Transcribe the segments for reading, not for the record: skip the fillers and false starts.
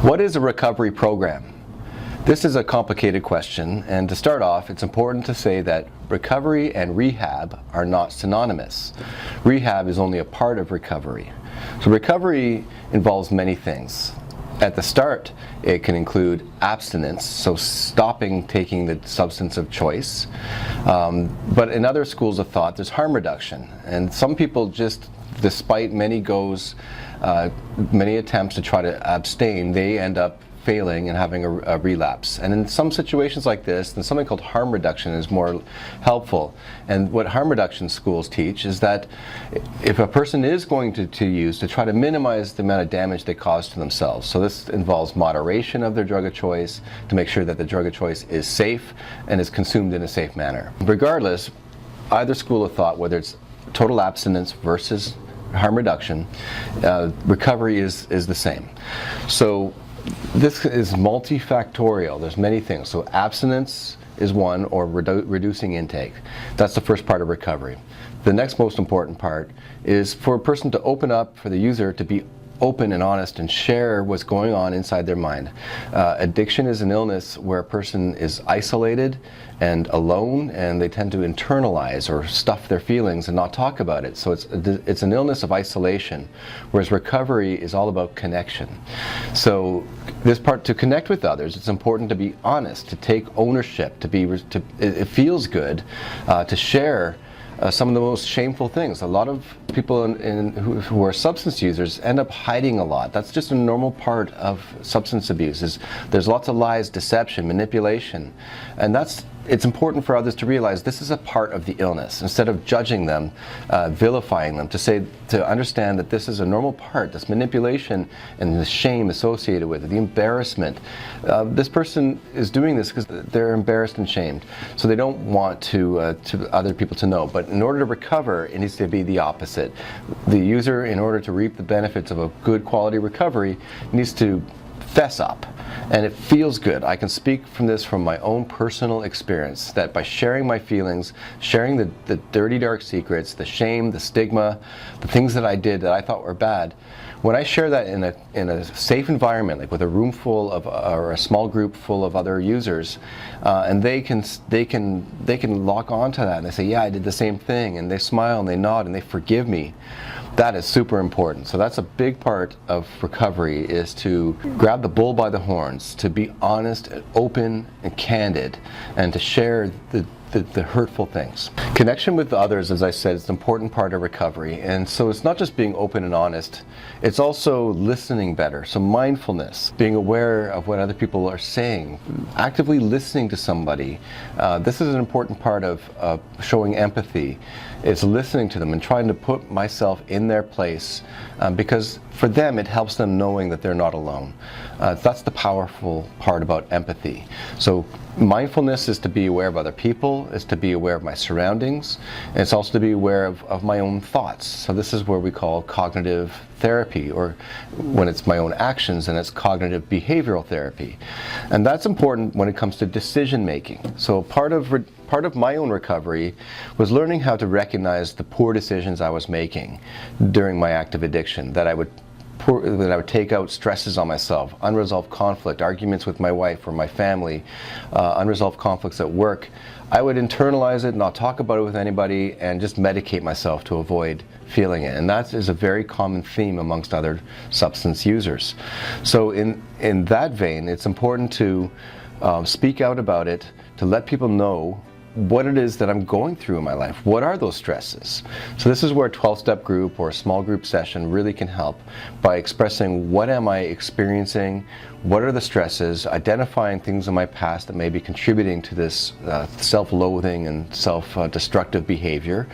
What is a recovery program? This is a complicated question, and to start off, it's important to say that recovery and rehab are not synonymous. Rehab is only a part of recovery. So recovery involves many things. At the start, it can include abstinence, so stopping taking the substance of choice. But in other schools of thought, there's harm reduction. And some people just, despite many attempts to try to abstain, they end up failing and having a relapse. And in some situations like this, then something called harm reduction is more helpful. And what harm reduction schools teach is that if a person is going to use, to try to minimize the amount of damage they cause to themselves. So this involves moderation of their drug of choice to make sure that the drug of choice is safe and is consumed in a safe manner. Regardless, either school of thought, whether it's total abstinence versus harm reduction, recovery is the same. So this is multifactorial. There's many things. So abstinence is one, or reducing intake. That's the first part of recovery. The next most important part is for a person to open up, for the user to be open and honest and share what's going on inside their mind. Addiction is an illness where a person is isolated and alone, and they tend to internalize or stuff their feelings and not talk about it. So it's an illness of isolation, whereas recovery is all about connection. So this part, to connect with others, it's important to be honest, to take ownership, it feels good to share some of the most shameful things. A lot of people who are substance users end up hiding a lot. That's just a normal part of substance abuse. There's lots of lies, deception, manipulation, and it's important for others to realize this is a part of the illness. Instead of judging them, vilifying them, to understand that this is a normal part, this manipulation and the shame associated with it, the embarrassment. This person is doing this because they're embarrassed and shamed, so they don't want to other people to know. But in order to recover, it needs to be the opposite. The user, in order to reap the benefits of a good quality recovery, needs to fess up. And it feels good. I can speak from my own personal experience, that by sharing my feelings, sharing the dirty, dark secrets, the shame, the stigma, the things that I did that I thought were bad, when I share that in a safe environment, like with a room full of, or a small group full of other users, and they can lock onto that and they say, yeah, I did the same thing, and they smile and they nod and they forgive me. That is super important. So that's a big part of recovery, is to grab the bull by the horns, to be honest and open and candid, and to share the hurtful things. Connection with others, as I said, is an important part of recovery. And so it's not just being open and honest, it's also listening better. So mindfulness, being aware of what other people are saying, actively listening to somebody. This is an important part of showing empathy. It's listening to them and trying to put myself in their place, because for them it helps them knowing that they're not alone. That's the powerful part about empathy. So mindfulness is to be aware of other people, is to be aware of my surroundings, and it's also to be aware of my own thoughts. So this is where we call cognitive therapy, or when it's my own actions, and it's cognitive behavioral therapy. And that's important when it comes to decision making. So part of my own recovery was learning how to recognize the poor decisions I was making during my active addiction, that I would take out stresses on myself, unresolved conflict, arguments with my wife or my family, unresolved conflicts at work. I would internalize it, not talk about it with anybody, and just medicate myself to avoid feeling it. And that is a very common theme amongst other substance users. So in that vein, it's important to speak out about it, to let people know what it is that I'm going through in my life. What are those stresses? So this is where a 12-step group or a small group session really can help, by expressing what am I experiencing, what are the stresses, identifying things in my past that may be contributing to this self-loathing and self-destructive behavior,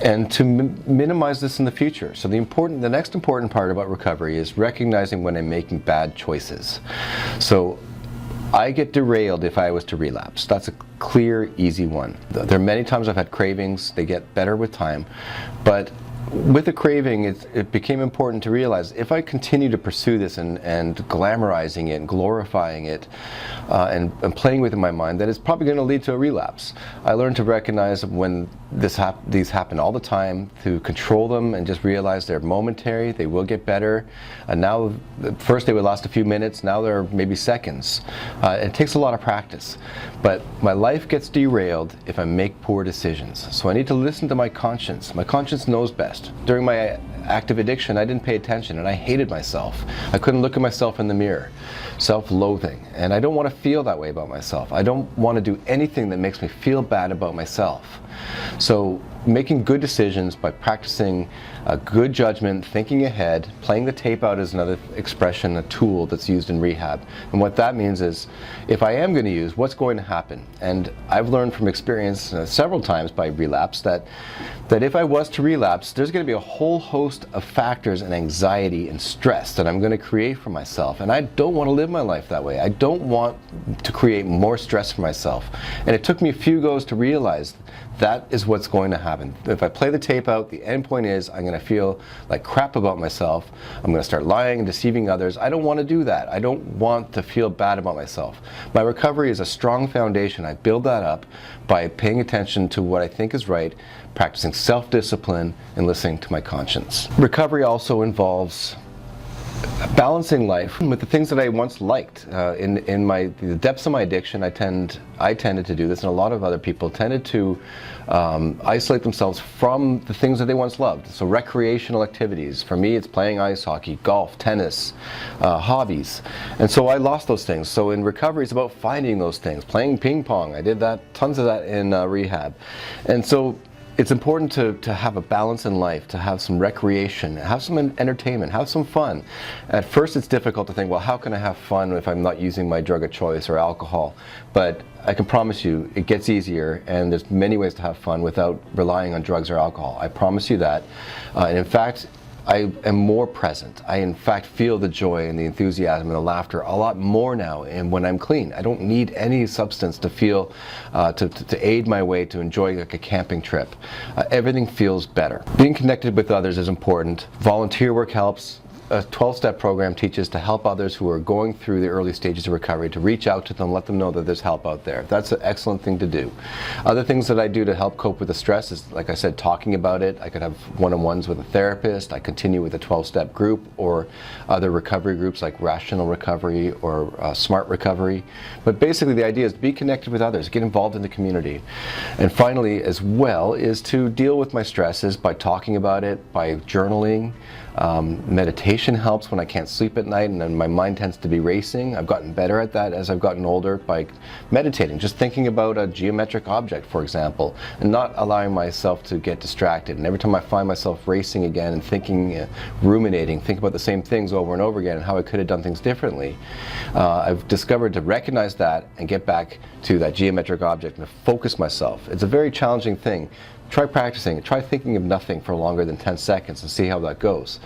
and to minimize this in the future. So the next important part about recovery is recognizing when I'm making bad choices. So I get derailed if I was to relapse. That's a clear, easy one. There are many times I've had cravings. They get better with time. But with the craving, it became important to realize if I continue to pursue this and glamorizing it and glorifying it and playing with it in my mind, that it's probably going to lead to a relapse. I learned to recognize when these happen all the time, to control them and just realize they're momentary, they will get better. And now, first they would last a few minutes, now they're maybe seconds. It takes a lot of practice. But my life gets derailed if I make poor decisions. So I need to listen to my conscience. My conscience knows best. During my active addiction, I didn't pay attention and I hated myself. I couldn't look at myself in the mirror. Self-loathing. And I don't want to feel that way about myself. I don't want to do anything that makes me feel bad about myself. So making good decisions by practicing good judgment, thinking ahead, playing the tape out is another expression, a tool that's used in rehab. And what that means is, if I am going to use, what's going to happen? And I've learned from experience several times by relapse that if I was to relapse, there's going to be a whole host of factors and anxiety and stress that I'm going to create for myself. And I don't want to live my life that way. I don't want to create more stress for myself. And it took me a few goes to realize that is what's going to happen. If I play the tape out, the end point is I'm going to feel like crap about myself. I'm going to start lying and deceiving others. I don't want to do that. I don't want to feel bad about myself. My recovery is a strong foundation. I build that up by paying attention to what I think is right, practicing self-discipline, and listening to my conscience. Recovery also involves balancing life with the things that I once liked. In the depths of my addiction, I tended to do this, and a lot of other people tended to isolate themselves from the things that they once loved. So recreational activities. For me, it's playing ice hockey, golf, tennis, hobbies. And so I lost those things. So in recovery, it's about finding those things. Playing ping pong. I did that, tons of that in rehab. And so it's important to have a balance in life, to have some recreation, have some entertainment, have some fun. At first it's difficult to think, well, how can I have fun if I'm not using my drug of choice or alcohol? But I can promise you it gets easier, and there's many ways to have fun without relying on drugs or alcohol. I promise you that. And in fact, I am more present. I in fact feel the joy and the enthusiasm and the laughter a lot more now, and when I'm clean. I don't need any substance to feel, to aid my way to enjoy like a camping trip. Everything feels better. Being connected with others is important. Volunteer work helps. A 12-step program teaches to help others who are going through the early stages of recovery, to reach out to them, let them know that there's help out there. That's an excellent thing to do. Other things that I do to help cope with the stress is, like I said, talking about it. I could have one-on-ones with a therapist. I continue with a 12-step group or other recovery groups like Rational Recovery or Smart Recovery. But basically the idea is to be connected with others, get involved in the community. And finally, as well, is to deal with my stresses by talking about it, by journaling. Meditation helps when I can't sleep at night and then my mind tends to be racing. I've gotten better at that as I've gotten older by meditating, just thinking about a geometric object, for example, and not allowing myself to get distracted. And every time I find myself racing again and thinking, ruminating, thinking about the same things over and over again and how I could have done things differently, I've discovered to recognize that and get back to that geometric object and to focus myself. It's a very challenging thing. Try practicing. Try thinking of nothing for longer than 10 seconds and see how that goes.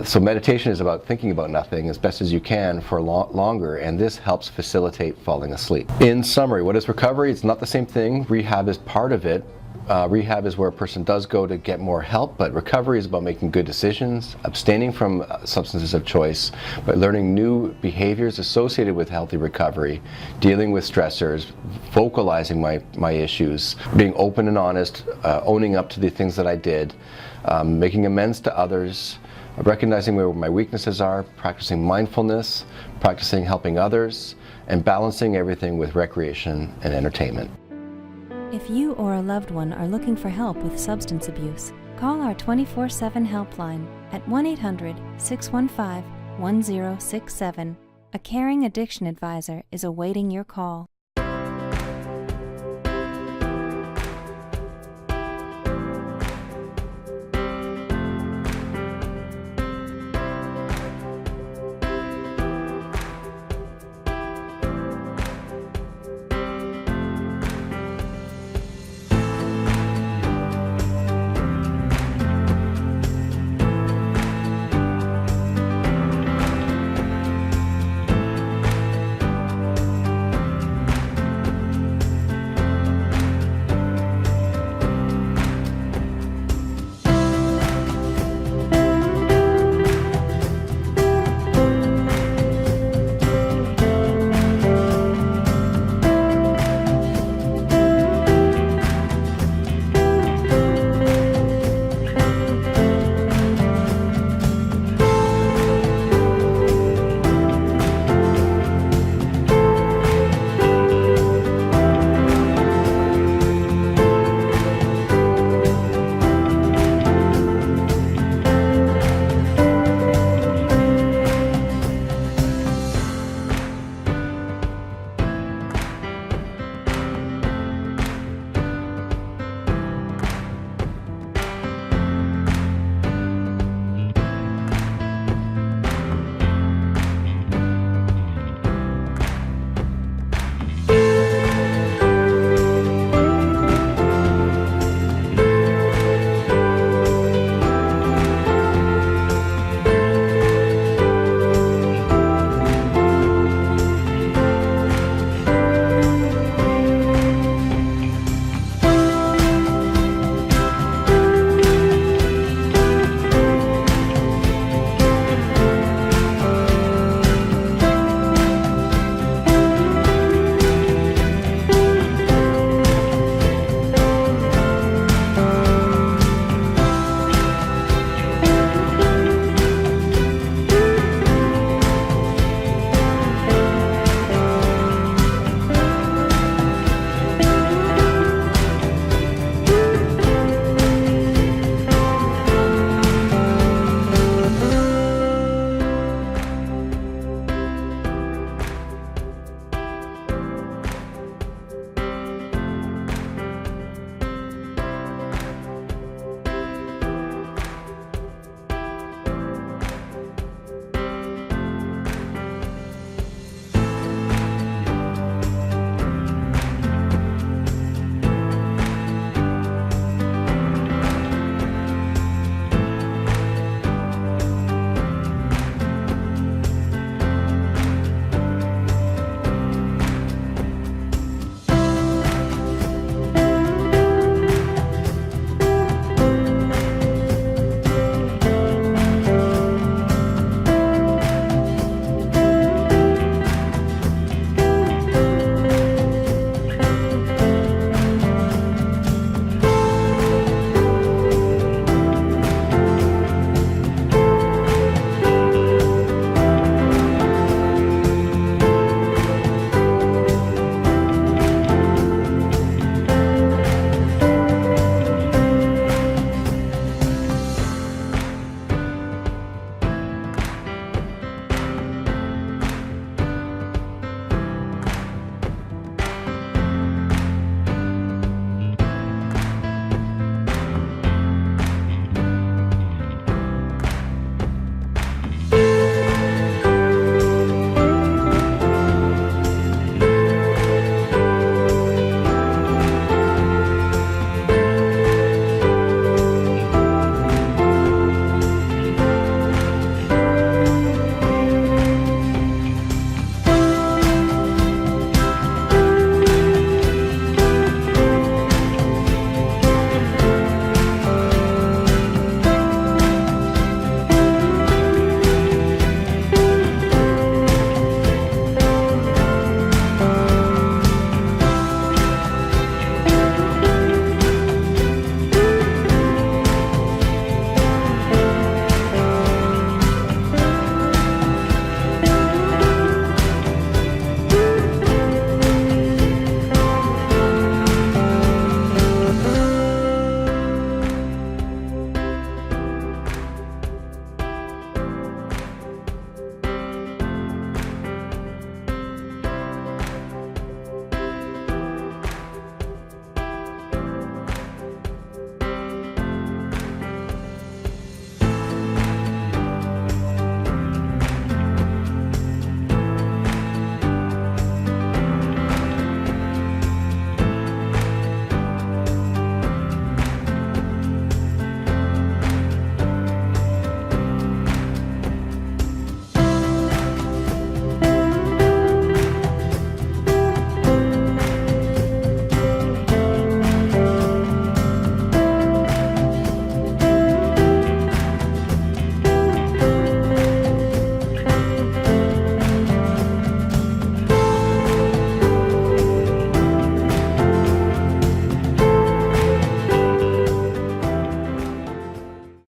So meditation is about thinking about nothing as best as you can for longer, and this helps facilitate falling asleep. In summary, what is recovery? It's not the same thing. Rehab is part of it. Rehab is where a person does go to get more help, but recovery is about making good decisions, abstaining from substances of choice, by learning new behaviors associated with healthy recovery, dealing with stressors, vocalizing my issues, being open and honest, owning up to the things that I did, making amends to others, recognizing where my weaknesses are, practicing mindfulness, practicing helping others, and balancing everything with recreation and entertainment. If you or a loved one are looking for help with substance abuse, call our 24/7 helpline at 1-800-615-1067. A caring addiction advisor is awaiting your call.